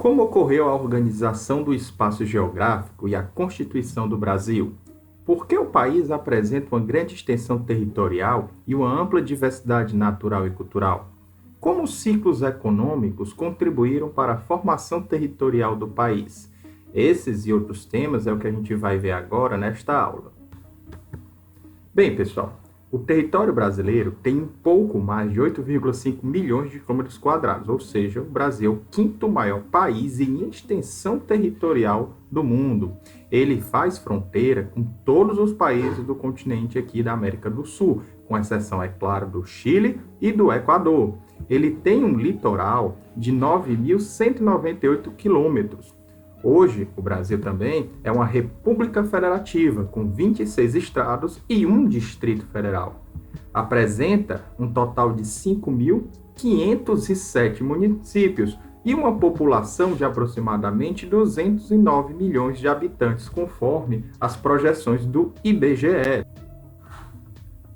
Como ocorreu a organização do espaço geográfico e a constituição do Brasil? Por que o país apresenta uma grande extensão territorial e uma ampla diversidade natural e cultural? Como os ciclos econômicos contribuíram para a formação territorial do país? Esses e outros temas é o que a gente vai ver agora nesta aula. Bem, pessoal, o território brasileiro tem um pouco mais de 8,5 milhões de quilômetros quadrados, ou seja, o Brasil é o quinto maior país em extensão territorial do mundo. Ele faz fronteira com todos os países do continente aqui da América do Sul, com exceção, é claro, do Chile e do Equador. Ele tem um litoral de 9.198 quilômetros. Hoje, o Brasil também é uma república federativa, com 26 estados e um distrito federal. Apresenta um total de 5.507 municípios e uma população de aproximadamente 209 milhões de habitantes, conforme as projeções do IBGE.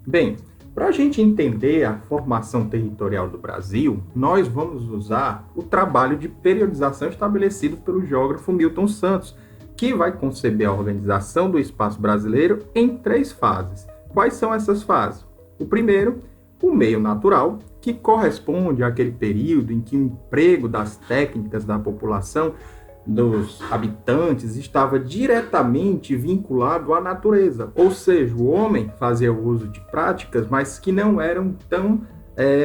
Bem, para a gente entender a formação territorial do Brasil, nós vamos usar o trabalho de periodização estabelecido pelo geógrafo Milton Santos, que vai conceber a organização do espaço brasileiro em 3 fases. Quais são essas fases? O primeiro, o meio natural, que corresponde àquele período em que o emprego das técnicas da população, dos habitantes, estava diretamente vinculado à natureza, ou seja, o homem fazia uso de práticas, mas que não eram tão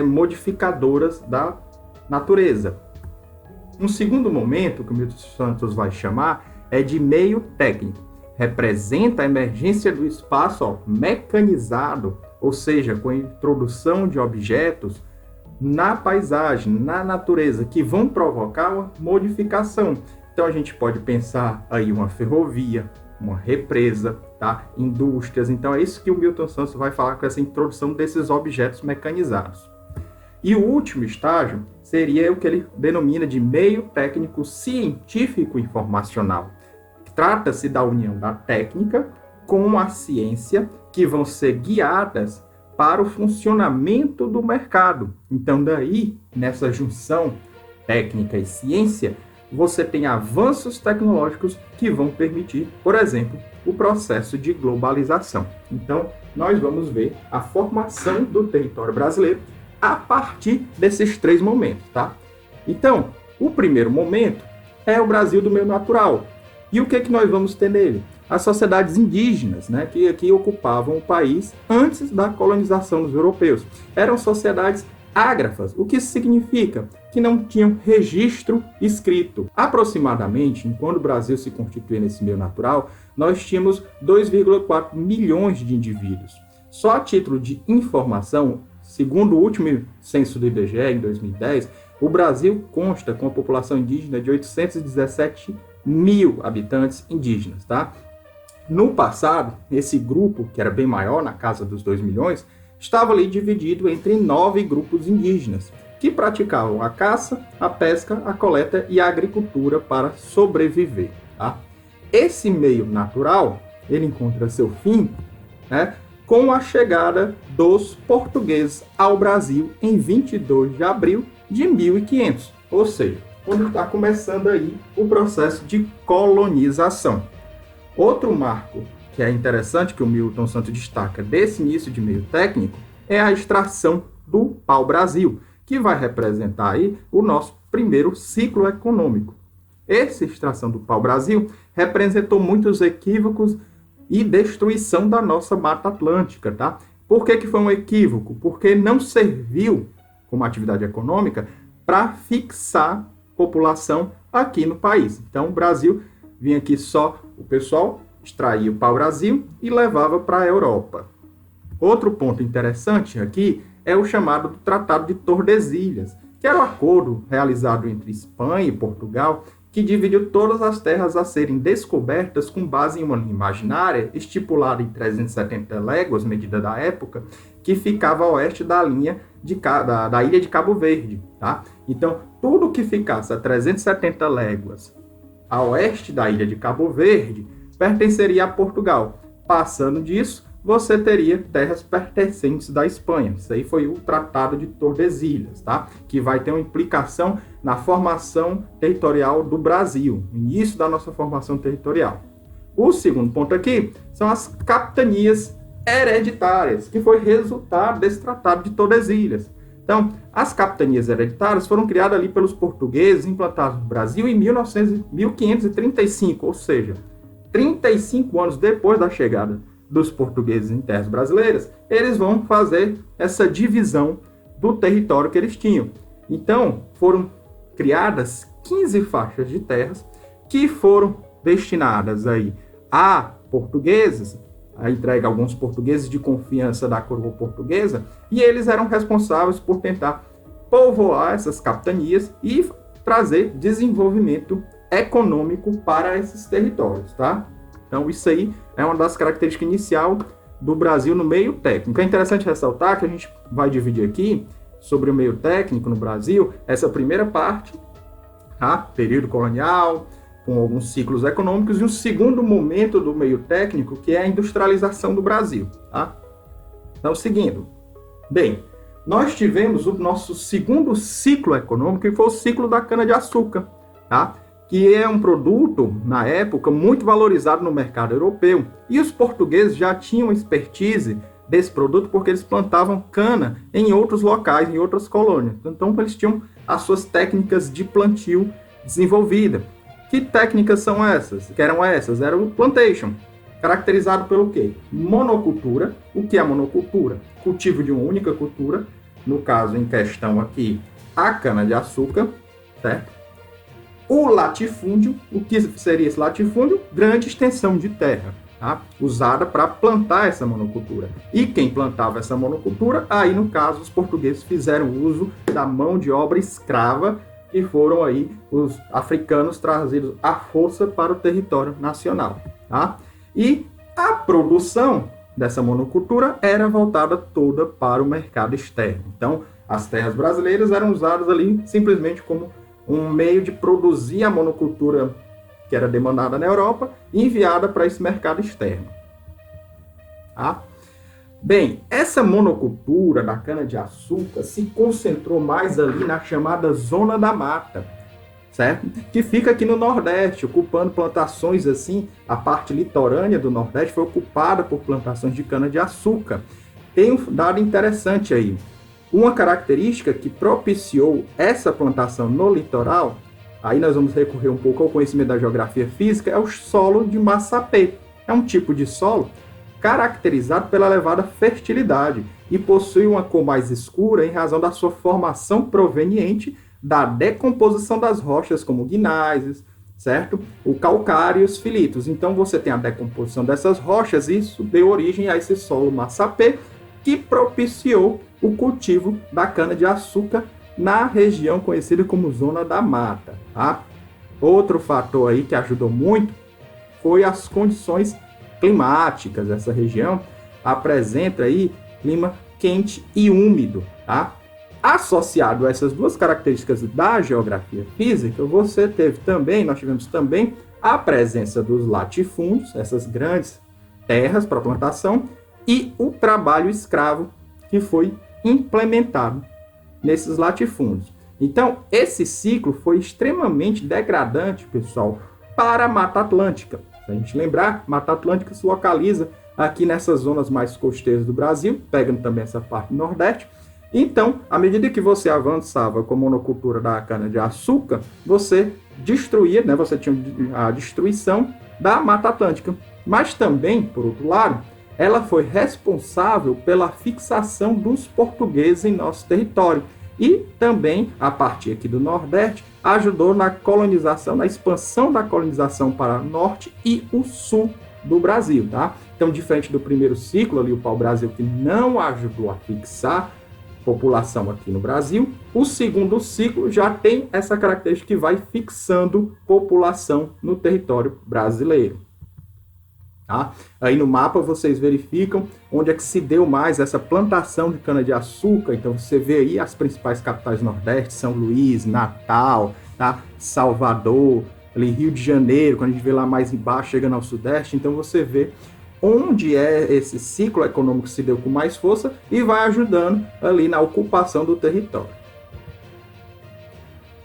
modificadoras da natureza. Um segundo momento, que o Milton Santos vai chamar, é de meio técnico. Representa a emergência do espaço mecanizado, ou seja, com a introdução de objetos na paisagem, na natureza, que vão provocar uma modificação. Então a gente pode pensar aí uma ferrovia, uma represa, tá? Indústrias. Então é isso que o Milton Santos vai falar com essa introdução desses objetos mecanizados. E o último estágio seria o que ele denomina de meio técnico científico informacional. Trata-se da união da técnica com a ciência, que vão ser guiadas para o funcionamento do mercado. Então daí, nessa junção técnica e ciência, você tem avanços tecnológicos que vão permitir, por exemplo, o processo de globalização. Então, nós vamos ver a formação do território brasileiro a partir desses 3 momentos, tá? Então, o primeiro momento é o Brasil do meio natural. E o que nós vamos ter nele? As sociedades indígenas, né, que aqui ocupavam o país antes da colonização dos europeus. Eram sociedades ágrafas. O que isso significa? Que não tinham registro escrito. Aproximadamente, quando o Brasil se constituía nesse meio natural, nós tínhamos 2,4 milhões de indivíduos. Só a título de informação, segundo o último censo do IBGE, em 2010, o Brasil consta com a população indígena de 817 mil habitantes indígenas, tá? No passado, esse grupo, que era bem maior, na casa dos 2 milhões, estava ali dividido entre 9 grupos indígenas, que praticavam a caça, a pesca, a coleta e a agricultura para sobreviver, tá? Esse meio natural, ele encontra seu fim, né, com a chegada dos portugueses ao Brasil em 22 de abril de 1500, ou seja, quando está começando aí o processo de colonização. Outro marco que é interessante, que o Milton Santos destaca desse início de meio técnico, é a extração do pau-brasil, que vai representar aí o nosso primeiro ciclo econômico. Essa extração do pau-brasil representou muitos equívocos e destruição da nossa Mata Atlântica, tá? Por que foi um equívoco? Porque não serviu como atividade econômica para fixar população aqui no país. Então o Brasil vinha aqui só, o pessoal extraía o pau-brasil e levava para a Europa. Outro ponto interessante aqui é o chamado Tratado de Tordesilhas, que era um acordo realizado entre Espanha e Portugal, que dividiu todas as terras a serem descobertas com base em uma linha imaginária estipulada em 370 léguas, medida da época, que ficava a oeste da linha da ilha de Cabo Verde, tá? Então, tudo que ficasse a 370 léguas a oeste da ilha de Cabo Verde pertenceria a Portugal. Passando disso, você teria terras pertencentes da Espanha. Isso aí foi o Tratado de Tordesilhas, tá? Que vai ter uma implicação na formação territorial do Brasil, no início da nossa formação territorial. O segundo ponto aqui são as capitanias hereditárias, que foi resultado desse Tratado de Tordesilhas. Então, as capitanias hereditárias foram criadas ali pelos portugueses implantados no Brasil em 1535, ou seja, 35 anos depois da chegada dos portugueses em terras brasileiras, eles vão fazer essa divisão do território que eles tinham. Então, foram criadas 15 faixas de terras que foram destinadas aí a portugueses, a entrega a alguns portugueses de confiança da coroa portuguesa, e eles eram responsáveis por tentar povoar essas capitanias e trazer desenvolvimento econômico para esses territórios, tá? Então, isso aí é uma das características inicial do Brasil no meio técnico. É interessante ressaltar que a gente vai dividir aqui sobre o meio técnico no Brasil, essa primeira parte, tá? Período colonial, com alguns ciclos econômicos, e um segundo momento do meio técnico, que é a industrialização do Brasil, tá? Então, seguindo. Bem, nós tivemos o nosso segundo ciclo econômico, que foi o ciclo da cana-de-açúcar, tá? Que é um produto, na época, muito valorizado no mercado europeu. E os portugueses já tinham expertise desse produto porque eles plantavam cana em outros locais, em outras colônias. Então, eles tinham as suas técnicas de plantio desenvolvidas. Que técnicas são essas? Que eram essas? Era o plantation, caracterizado pelo quê? Monocultura. O que é monocultura? Cultivo de uma única cultura, no caso em questão aqui, a cana-de-açúcar, certo? O latifúndio, o que seria esse latifúndio? Grande extensão de terra, tá? Usada para plantar essa monocultura. E quem plantava essa monocultura? Aí, no caso, os portugueses fizeram uso da mão de obra escrava, que foram aí os africanos trazidos à força para o território nacional, tá? E a produção dessa monocultura era voltada toda para o mercado externo. Então, as terras brasileiras eram usadas ali simplesmente como um meio de produzir a monocultura que era demandada na Europa e enviada para esse mercado externo. Tá? Bem, essa monocultura da cana-de-açúcar se concentrou mais ali na chamada Zona da Mata, certo? Que fica aqui no Nordeste, ocupando plantações assim, a parte litorânea do Nordeste foi ocupada por plantações de cana-de-açúcar. Tem um dado interessante aí. Uma característica que propiciou essa plantação no litoral, aí nós vamos recorrer um pouco ao conhecimento da geografia física, é o solo de massapê. É um tipo de solo caracterizado pela elevada fertilidade e possui uma cor mais escura em razão da sua formação proveniente da decomposição das rochas, como gnaisses, certo? O calcário e os filitos. Então você tem a decomposição dessas rochas e isso deu origem a esse solo massapê que propiciou o cultivo da cana-de-açúcar na região conhecida como Zona da Mata, tá? Outro fator aí que ajudou muito foi as condições climáticas. Essa região apresenta aí clima quente e úmido, tá? Associado a essas duas características da geografia física, nós tivemos também a presença dos latifúndios, essas grandes terras para plantação, e o trabalho escravo que foi implementado nesses latifúndios. Então, esse ciclo foi extremamente degradante, pessoal, para a Mata Atlântica. Se a gente lembrar, Mata Atlântica se localiza aqui nessas zonas mais costeiras do Brasil, pegando também essa parte do Nordeste. Então, à medida que você avançava com a monocultura da cana-de-açúcar, você destruía, né, você tinha a destruição da Mata Atlântica. Mas também, por outro lado, ela foi responsável pela fixação dos portugueses em nosso território. E também, a partir aqui do Nordeste, ajudou na colonização, na expansão da colonização para o norte e o sul do Brasil, tá? Então, diferente do primeiro ciclo ali, o pau-brasil, que não ajudou a fixar população aqui no Brasil, o segundo ciclo já tem essa característica que vai fixando população no território brasileiro. Tá? Aí no mapa vocês verificam onde é que se deu mais essa plantação de cana-de-açúcar. Então você vê aí as principais capitais do Nordeste, São Luís, Natal, tá? Salvador, ali Rio de Janeiro, quando a gente vê lá mais embaixo, chegando ao Sudeste. Então você vê onde esse ciclo econômico se deu com mais força e vai ajudando ali na ocupação do território.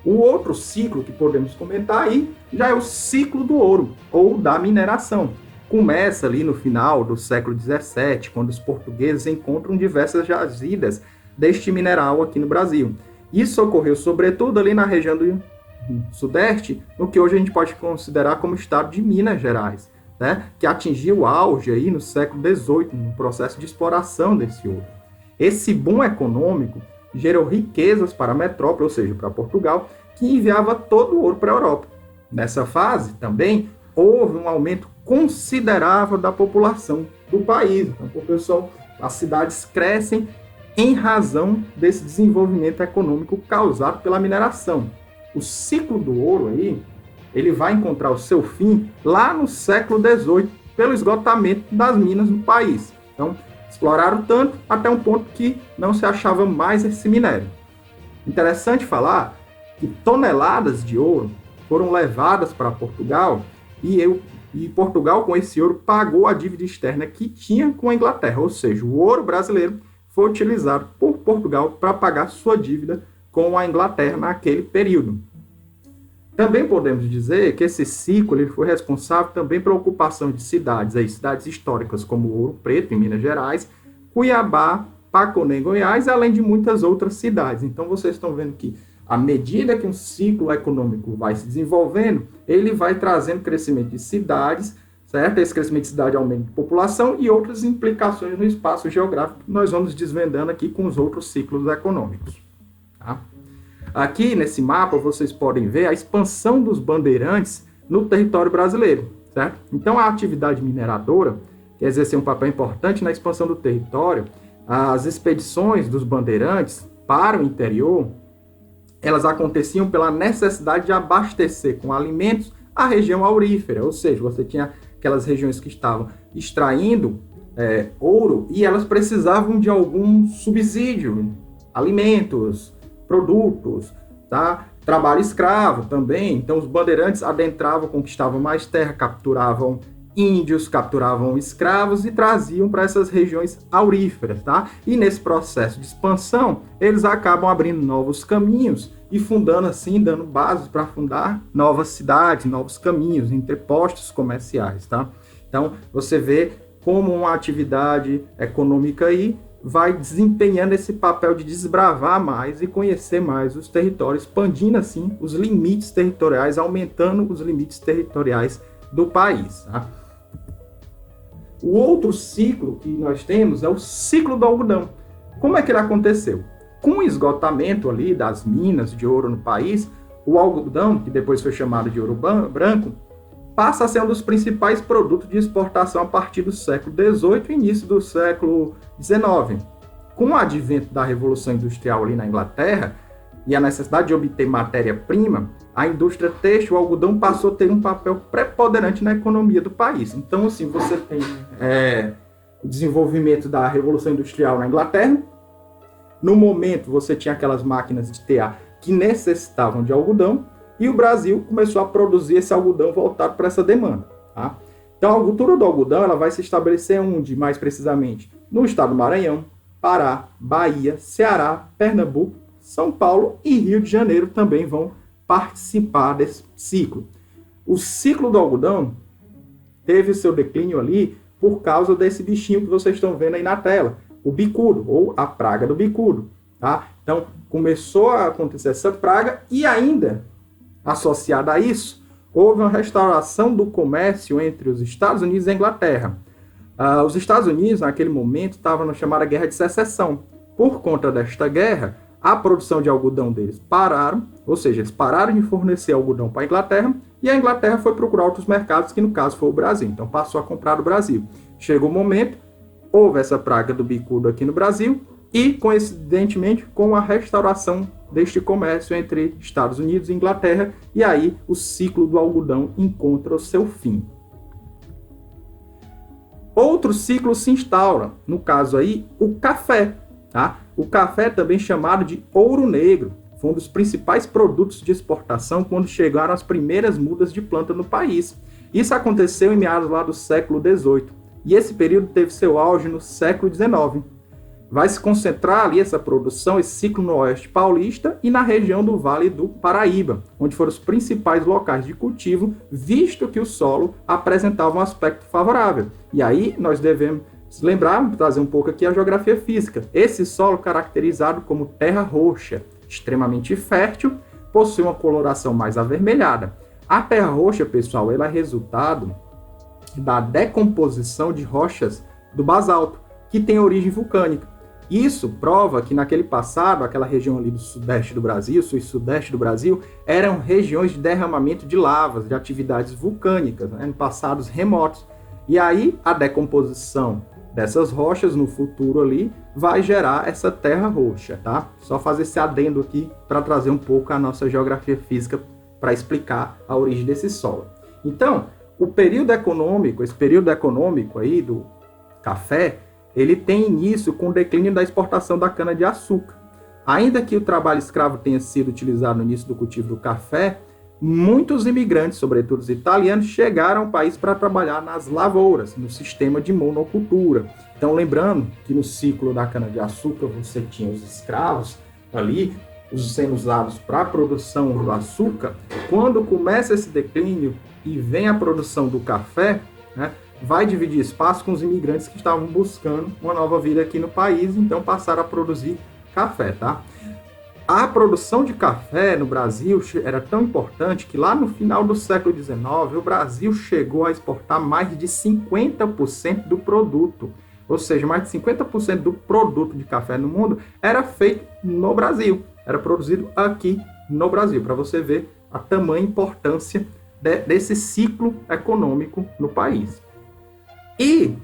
O outro ciclo que podemos comentar aí já é o ciclo do ouro, ou da mineração. Começa ali no final do século XVII, quando os portugueses encontram diversas jazidas deste mineral aqui no Brasil. Isso ocorreu sobretudo ali na região do Sudeste, no que hoje a gente pode considerar como estado de Minas Gerais, né? Que atingiu o auge aí no século XVIII, no processo de exploração desse ouro. Esse boom econômico gerou riquezas para a metrópole, ou seja, para Portugal, que enviava todo o ouro para a Europa. Nessa fase, também, houve um aumento considerável da população do país. Então, as cidades crescem em razão desse desenvolvimento econômico causado pela mineração. O ciclo do ouro aí, ele vai encontrar o seu fim lá no século XVIII, pelo esgotamento das minas no país. Então, exploraram tanto até um ponto que não se achava mais esse minério. Interessante falar que toneladas de ouro foram levadas para Portugal e Portugal, com esse ouro, pagou a dívida externa que tinha com a Inglaterra, ou seja, o ouro brasileiro foi utilizado por Portugal para pagar sua dívida com a Inglaterra naquele período. Também podemos dizer que esse ciclo ele foi responsável também pela ocupação de cidades históricas como Ouro Preto, em Minas Gerais, Cuiabá, Paconé, em Goiás, além de muitas outras cidades. Então, vocês estão vendo que, à medida que um ciclo econômico vai se desenvolvendo, ele vai trazendo crescimento de cidades, certo? Esse crescimento de cidade aumento de população e outras implicações no espaço geográfico que nós vamos desvendando aqui com os outros ciclos econômicos. Tá? Aqui nesse mapa vocês podem ver a expansão dos bandeirantes no território brasileiro, certo? Então a atividade mineradora, que exerceu um papel importante na expansão do território, as expedições dos bandeirantes para o interior, elas aconteciam pela necessidade de abastecer com alimentos a região aurífera, ou seja, você tinha aquelas regiões que estavam extraindo ouro e elas precisavam de algum subsídio, alimentos, produtos, tá? Trabalho escravo também. Então os bandeirantes adentravam, conquistavam mais terra, capturavam índios, capturavam escravos e traziam para essas regiões auríferas, tá? E nesse processo de expansão, eles acabam abrindo novos caminhos e fundando assim, dando bases para fundar novas cidades, novos caminhos, entrepostos comerciais, tá? Então você vê como uma atividade econômica aí vai desempenhando esse papel de desbravar mais e conhecer mais os territórios, expandindo assim os limites territoriais, aumentando os limites territoriais do país. Tá? O outro ciclo que nós temos é o ciclo do algodão. Como é que ele aconteceu? Com o esgotamento ali das minas de ouro no país, o algodão, que depois foi chamado de ouro branco, passa a ser um dos principais produtos de exportação a partir do século XVIII e início do século XIX. Com o advento da Revolução Industrial ali na Inglaterra e a necessidade de obter matéria-prima, a indústria têxtil, o algodão passou a ter um papel preponderante na economia do país. Então, assim, você tem o desenvolvimento da Revolução Industrial na Inglaterra. No momento, você tinha aquelas máquinas de tear que necessitavam de algodão, e o Brasil começou a produzir esse algodão voltado para essa demanda. Tá? Então, a cultura do algodão ela vai se estabelecer onde, mais precisamente? No estado do Maranhão, Pará, Bahia, Ceará, Pernambuco, São Paulo e Rio de Janeiro também vão participar desse ciclo. O ciclo do algodão teve o seu declínio ali por causa desse bichinho que vocês estão vendo aí na tela, o bicudo, ou a praga do bicudo. Tá? Então, começou a acontecer essa praga e ainda, associada a isso, houve uma restauração do comércio entre os Estados Unidos e a Inglaterra. Os Estados Unidos, naquele momento, estavam na chamada Guerra de Secessão. Por conta desta guerra, a produção de algodão deles pararam, ou seja, eles pararam de fornecer algodão para a Inglaterra, e a Inglaterra foi procurar outros mercados, que no caso foi o Brasil. Então passou a comprar do Brasil. Chegou o momento, houve essa praga do bicudo aqui no Brasil, e, coincidentemente, com a restauração deste comércio entre Estados Unidos e Inglaterra, e aí o ciclo do algodão encontra o seu fim. Outro ciclo se instaura, no caso aí, o café. Tá? O café, também chamado de ouro negro, foi um dos principais produtos de exportação quando chegaram as primeiras mudas de planta no país. Isso aconteceu em meados lá do século XVIII. e esse período teve seu auge no século XIX. Vai se concentrar ali essa produção, esse ciclo no oeste paulista e na região do Vale do Paraíba, onde foram os principais locais de cultivo, visto que o solo apresentava um aspecto favorável. E aí nós devemos lembrar, trazer um pouco aqui a geografia física. Esse solo caracterizado como terra roxa, extremamente fértil, possui uma coloração mais avermelhada. A terra roxa, pessoal, ela é resultado da decomposição de rochas do basalto, que tem origem vulcânica. Isso prova que naquele passado, aquela região ali do sudeste do Brasil, sul e sudeste do Brasil, eram regiões de derramamento de lavas, de atividades vulcânicas, né, em passados remotos. E aí a decomposição dessas rochas no futuro ali vai gerar essa terra roxa, tá? Só fazer esse adendo aqui para trazer um pouco a nossa geografia física para explicar a origem desse solo. Então, o período econômico, esse período econômico aí do café, ele tem início com o declínio da exportação da cana-de-açúcar. Ainda que o trabalho escravo tenha sido utilizado no início do cultivo do café, muitos imigrantes, sobretudo os italianos, chegaram ao país para trabalhar nas lavouras, no sistema de monocultura. Então, lembrando que no ciclo da cana-de-açúcar você tinha os escravos ali, sendo usados para a produção do açúcar. Quando começa esse declínio e vem a produção do café, né, vai dividir espaço com os imigrantes que estavam buscando uma nova vida aqui no país, então passaram a produzir café, tá? A produção de café no Brasil era tão importante que lá no final do século XIX, o Brasil chegou a exportar mais de 50% do produto. Ou seja, mais de 50% do produto de café no mundo era feito no Brasil, era produzido aqui no Brasil, para você ver a tamanha importância desse ciclo econômico no país. E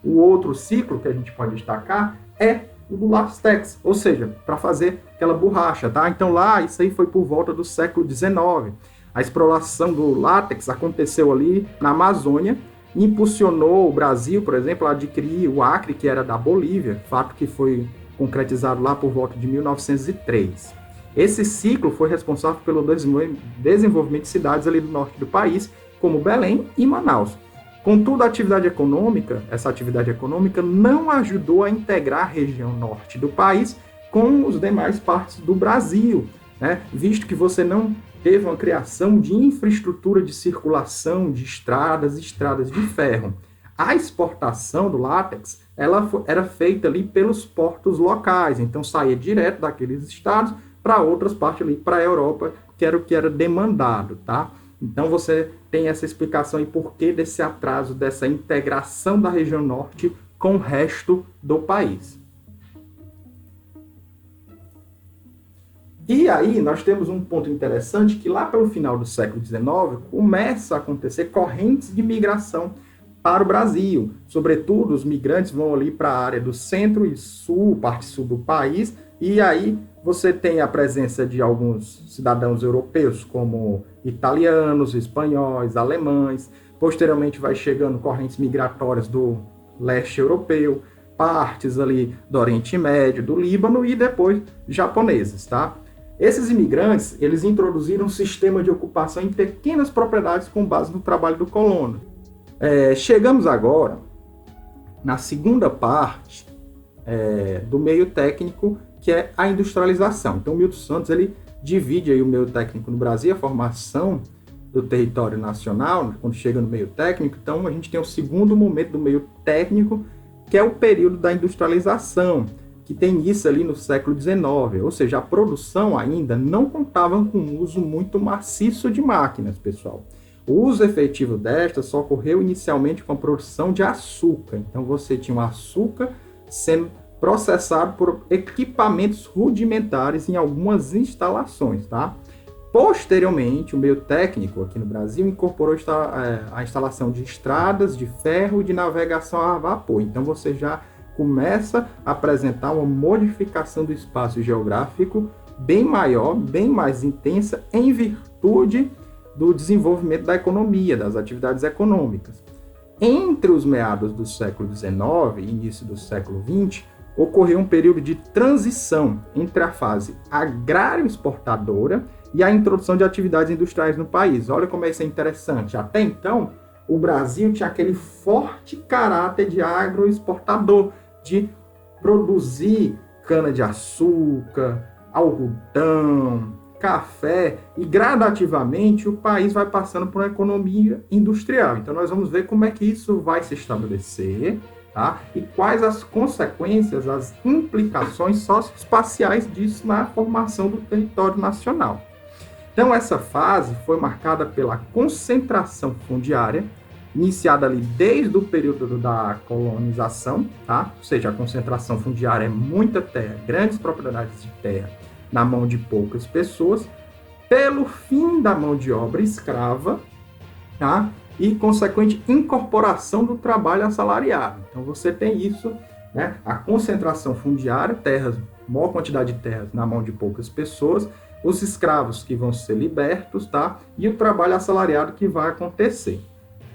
o outro ciclo que a gente pode destacar é o do látex, ou seja, para fazer aquela borracha, tá? Então lá, isso aí foi por volta do século XIX. A exploração do látex aconteceu ali na Amazônia, impulsionou o Brasil, por exemplo, a adquirir o Acre, que era da Bolívia, fato que foi concretizado lá por volta de 1903. Esse ciclo foi responsável pelo desenvolvimento de cidades ali do norte do país, como Belém e Manaus. Contudo, essa atividade econômica não ajudou a integrar a região norte do país com as demais partes do Brasil, né? Visto que você não teve uma criação de infraestrutura de circulação de estradas de ferro. A exportação do látex era feita ali pelos portos locais, então saía direto daqueles estados para outras partes ali, para a Europa, que era o que era demandado, tá? Então você tem essa explicação aí por que desse atraso, dessa integração da região norte com o resto do país. E aí nós temos um ponto interessante que lá pelo final do século XIX começa a acontecer correntes de migração para o Brasil. Sobretudo os migrantes vão ali para a área do centro e sul, parte sul do país, e aí você tem a presença de alguns cidadãos europeus, como italianos, espanhóis, alemães. Posteriormente vai chegando correntes migratórias do leste europeu, partes ali do Oriente Médio, do Líbano e depois japoneses, tá? Esses imigrantes, eles introduziram um sistema de ocupação em pequenas propriedades com base no trabalho do colono. Chegamos agora na segunda parte do meio técnico, que é a industrialização. Então, o Milton Santos ele divide aí o meio técnico no Brasil, a formação do território nacional, quando chega no meio técnico. Então, a gente tem o segundo momento do meio técnico, que é o período da industrialização, que tem início ali no século XIX, ou seja, a produção ainda não contava com um uso muito maciço de máquinas, pessoal. O uso efetivo destas só ocorreu inicialmente com a produção de açúcar. Então, você tinha o açúcar sendo processado por equipamentos rudimentares em algumas instalações, tá? Posteriormente, o meio técnico aqui no Brasil incorporou a instalação de estradas de ferro e de navegação a vapor. Então, você já começa a apresentar uma modificação do espaço geográfico bem maior, bem mais intensa, em virtude do desenvolvimento da economia, das atividades econômicas. Entre os meados do século XIX e início do século XX, ocorreu um período de transição entre a fase agrário-exportadora e a introdução de atividades industriais no país. Olha como isso é interessante. Até então, o Brasil tinha aquele forte caráter de agroexportador, de produzir cana-de-açúcar, algodão, café, e gradativamente o país vai passando por uma economia industrial. Então nós vamos ver como é que isso vai se estabelecer, tá? E quais as consequências, as implicações socioespaciais disso na formação do território nacional. Então, essa fase foi marcada pela concentração fundiária, iniciada ali desde o período da colonização, tá? Ou seja, a concentração fundiária é muita terra, grandes propriedades de terra na mão de poucas pessoas, pelo fim da mão de obra escrava, tá? E consequente incorporação do trabalho assalariado. Então, você tem isso, né? A concentração fundiária, terras, maior quantidade de terras na mão de poucas pessoas, os escravos que vão ser libertos, tá? E o trabalho assalariado que vai acontecer.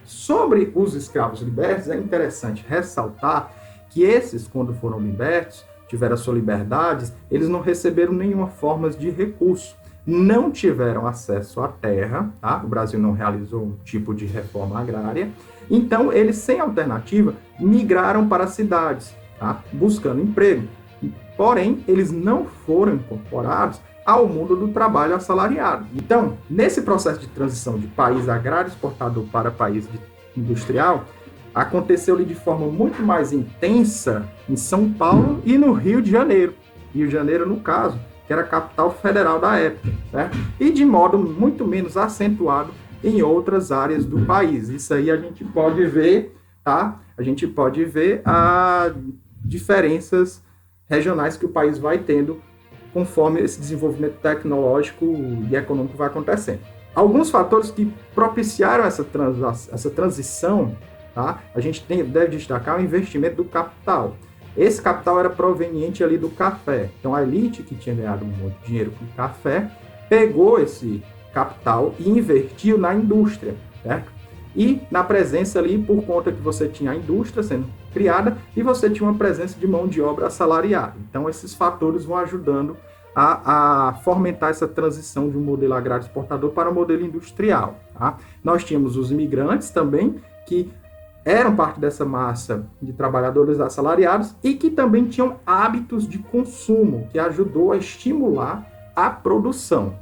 Sobre os escravos libertos, é interessante ressaltar que esses, quando foram libertos, tiveram a sua liberdade, eles não receberam nenhuma forma de recurso, não tiveram acesso à terra, tá? O Brasil não realizou um tipo de reforma agrária, então eles, sem alternativa, migraram para as cidades, tá? Buscando emprego. Porém, eles não foram incorporados ao mundo do trabalho assalariado. Então, nesse processo de transição de país agrário exportador para país industrial, aconteceu-lhe de forma muito mais intensa em São Paulo e no Rio de Janeiro. Rio de Janeiro, no caso, que era a capital federal da época, né? E de modo muito menos acentuado em outras áreas do país. Isso aí a gente pode ver, tá? A gente pode ver as diferenças regionais que o país vai tendo conforme esse desenvolvimento tecnológico e econômico vai acontecendo. Alguns fatores que propiciaram essa transição, tá? A gente deve destacar o investimento do capital. Esse capital era proveniente ali do café. Então, a elite que tinha ganhado muito dinheiro com café, pegou esse capital e investiu na indústria, certo? E na presença ali, por conta que você tinha a indústria sendo criada e você tinha uma presença de mão de obra assalariada. Então, esses fatores vão ajudando a fomentar essa transição de um modelo agrário exportador para um modelo industrial, tá? Nós tínhamos os imigrantes também, que eram parte dessa massa de trabalhadores assalariados e que também tinham hábitos de consumo, que ajudou a estimular a produção.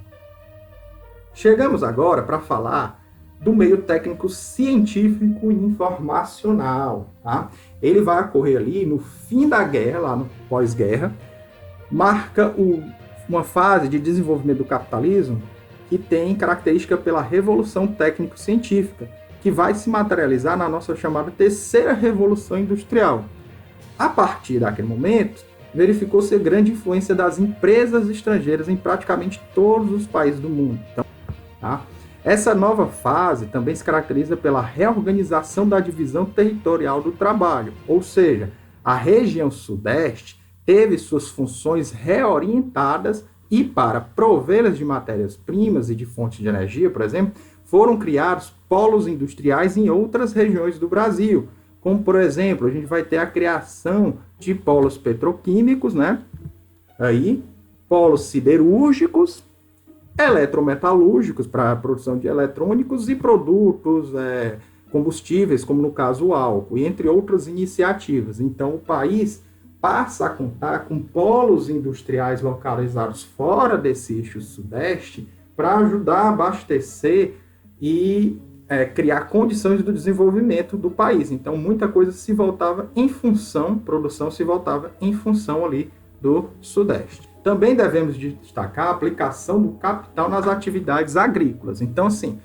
Chegamos agora para falar do meio técnico científico e informacional, tá? Ele vai ocorrer ali no fim da guerra, lá no pós-guerra, marca uma fase de desenvolvimento do capitalismo que tem característica pela revolução técnico-científica, que vai se materializar na nossa chamada terceira revolução industrial. A partir daquele momento, verificou-se a grande influência das empresas estrangeiras em praticamente todos os países do mundo. Então, tá? Essa nova fase também se caracteriza pela reorganização da divisão territorial do trabalho, ou seja, a região sudeste teve suas funções reorientadas e, para provê-las de matérias-primas e de fontes de energia, por exemplo, foram criados polos industriais em outras regiões do Brasil, como, por exemplo, a gente vai ter a criação de polos petroquímicos, né? Aí, polos siderúrgicos, eletrometalúrgicos para a produção de eletrônicos e produtos combustíveis, como no caso o álcool, e entre outras iniciativas. Então, o país passa a contar com polos industriais localizados fora desse eixo sudeste para ajudar a abastecer e criar condições do desenvolvimento do país. Então, muita coisa se voltava em função, produção se voltava em função ali do sudeste. Também devemos destacar a aplicação do capital nas atividades agrícolas. Então, assim,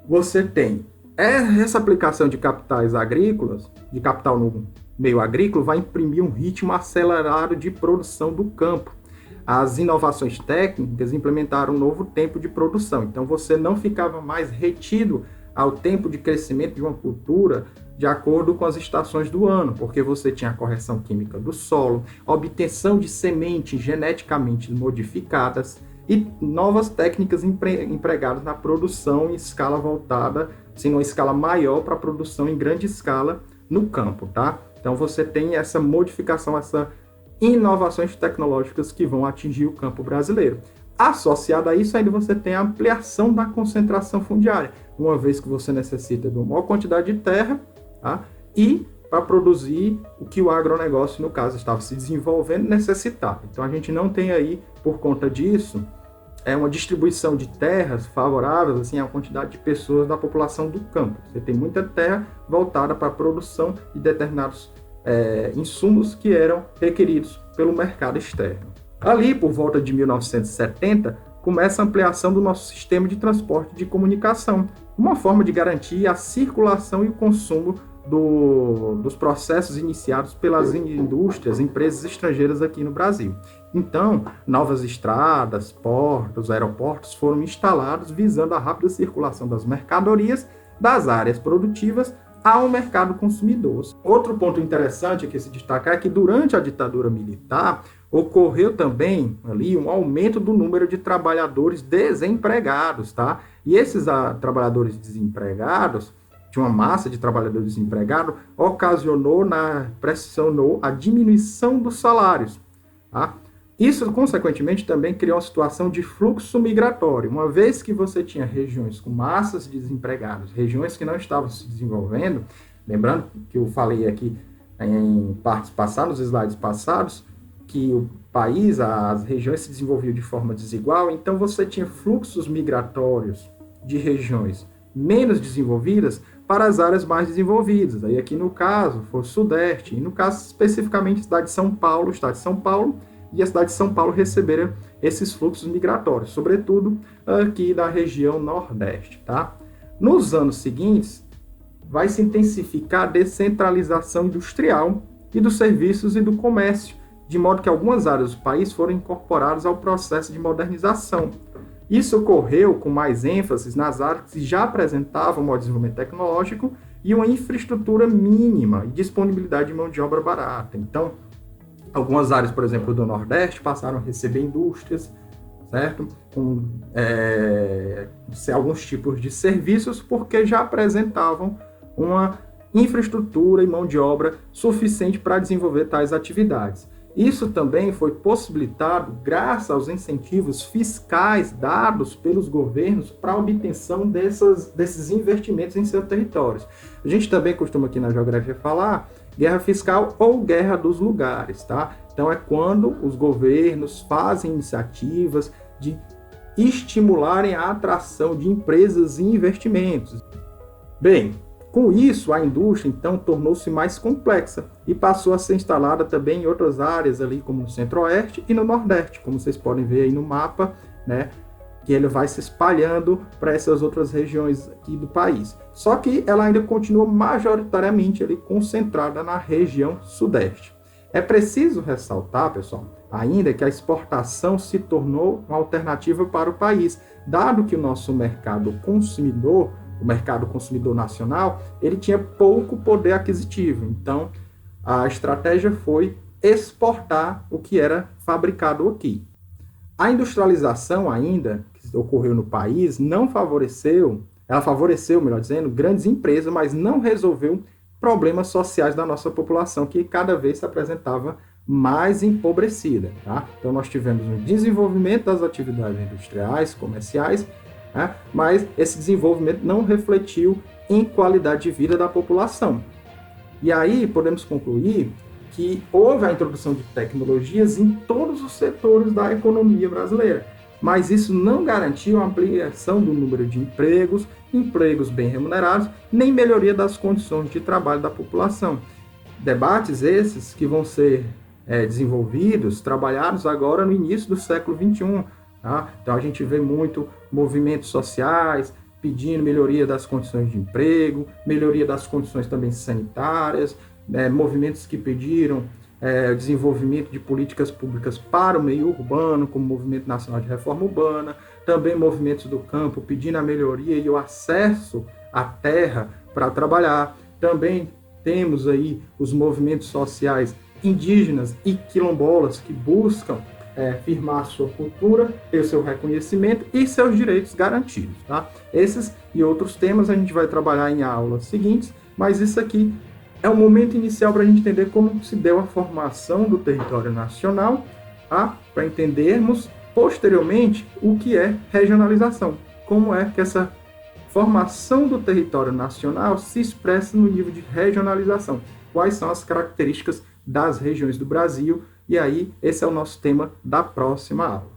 você tem essa aplicação de capitais agrícolas, de capital no meio agrícola, vai imprimir um ritmo acelerado de produção do campo. As inovações técnicas implementaram um novo tempo de produção. Então, você não ficava mais retido ao tempo de crescimento de uma cultura de acordo com as estações do ano, porque você tinha a correção química do solo, a obtenção de sementes geneticamente modificadas e novas técnicas empregadas na produção em escala voltada, assim, numa escala maior para a produção em grande escala no campo, tá? Então, você tem essa modificação, essa inovações tecnológicas que vão atingir o campo brasileiro. Associado a isso, ainda você tem a ampliação da concentração fundiária, uma vez que você necessita de uma maior quantidade de terra, tá? E para produzir o que o agronegócio, no caso, estava se desenvolvendo, necessitava. Então, a gente não tem aí, por conta disso, uma distribuição de terras favoráveis assim, à quantidade de pessoas da população do campo. Você tem muita terra voltada para a produção de determinados insumos que eram requeridos pelo mercado externo. Ali, por volta de 1970, começa a ampliação do nosso sistema de transporte de comunicação, uma forma de garantir a circulação e o consumo dos processos iniciados pelas indústrias, empresas estrangeiras aqui no Brasil. Então, novas estradas, portos, aeroportos foram instalados visando a rápida circulação das mercadorias das áreas produtivas ao mercado consumidor. Outro ponto interessante que se destacar é que durante a ditadura militar ocorreu também ali um aumento do número de trabalhadores desempregados, tá? E esses trabalhadores desempregados, de uma massa de trabalhadores desempregados, pressionou a diminuição dos salários, tá? Isso, consequentemente, também criou uma situação de fluxo migratório, uma vez que você tinha regiões com massas de desempregados, regiões que não estavam se desenvolvendo, lembrando que eu falei aqui em partes passadas, nos slides passados, que o país, as regiões se desenvolviam de forma desigual, então você tinha fluxos migratórios de regiões menos desenvolvidas para as áreas mais desenvolvidas. Aí aqui no caso foi o Sudeste, e no caso especificamente a cidade de São Paulo, o estado de São Paulo e a cidade de São Paulo receberam esses fluxos migratórios, sobretudo aqui da região Nordeste, tá? Nos anos seguintes, vai se intensificar a descentralização industrial e dos serviços e do comércio, de modo que algumas áreas do país foram incorporadas ao processo de modernização. Isso ocorreu com mais ênfase nas áreas que já apresentavam um desenvolvimento tecnológico e uma infraestrutura mínima e disponibilidade de mão de obra barata. Então, algumas áreas, por exemplo, do Nordeste passaram a receber indústrias, certo? Com alguns tipos de serviços, porque já apresentavam uma infraestrutura e mão de obra suficiente para desenvolver tais atividades. Isso também foi possibilitado graças aos incentivos fiscais dados pelos governos para a obtenção desses investimentos em seus territórios. A gente também costuma aqui na geografia falar guerra fiscal ou guerra dos lugares, tá? Então é quando os governos fazem iniciativas de estimularem a atração de empresas e investimentos. Bem, com isso, a indústria, então, tornou-se mais complexa e passou a ser instalada também em outras áreas, ali como no Centro-Oeste e no Nordeste, como vocês podem ver aí no mapa, né, que ele vai se espalhando para essas outras regiões aqui do país. Só que ela ainda continua majoritariamente ali concentrada na região Sudeste. É preciso ressaltar, pessoal, ainda que a exportação se tornou uma alternativa para o país, dado que o nosso mercado consumidor, o mercado consumidor nacional, ele tinha pouco poder aquisitivo. Então, a estratégia foi exportar o que era fabricado aqui. A industrialização ainda, que ocorreu no país, ela favoreceu, melhor dizendo, grandes empresas, mas não resolveu problemas sociais da nossa população, que cada vez se apresentava mais empobrecida, tá? Então, nós tivemos um desenvolvimento das atividades industriais, comerciais, mas esse desenvolvimento não refletiu em qualidade de vida da população. E aí podemos concluir que houve a introdução de tecnologias em todos os setores da economia brasileira, mas isso não garantiu a ampliação do número de empregos bem remunerados, nem melhoria das condições de trabalho da população. Debates esses que vão ser desenvolvidos, trabalhados agora no início do século XXI, tá? Então a gente vê muito movimentos sociais pedindo melhoria das condições de emprego, melhoria das condições também sanitárias, movimentos que pediram desenvolvimento de políticas públicas para o meio urbano, como o Movimento Nacional de Reforma Urbana, também movimentos do campo pedindo a melhoria e o acesso à terra para trabalhar. Também temos aí os movimentos sociais indígenas e quilombolas que buscam firmar sua cultura, ter o seu reconhecimento e seus direitos garantidos, tá? Esses e outros temas a gente vai trabalhar em aulas seguintes, mas isso aqui é o momento inicial para a gente entender como se deu a formação do território nacional, tá? Para entendermos posteriormente, o que é regionalização, como é que essa formação do território nacional se expressa no nível de regionalização, quais são as características das regiões do Brasil, e aí esse é o nosso tema da próxima aula.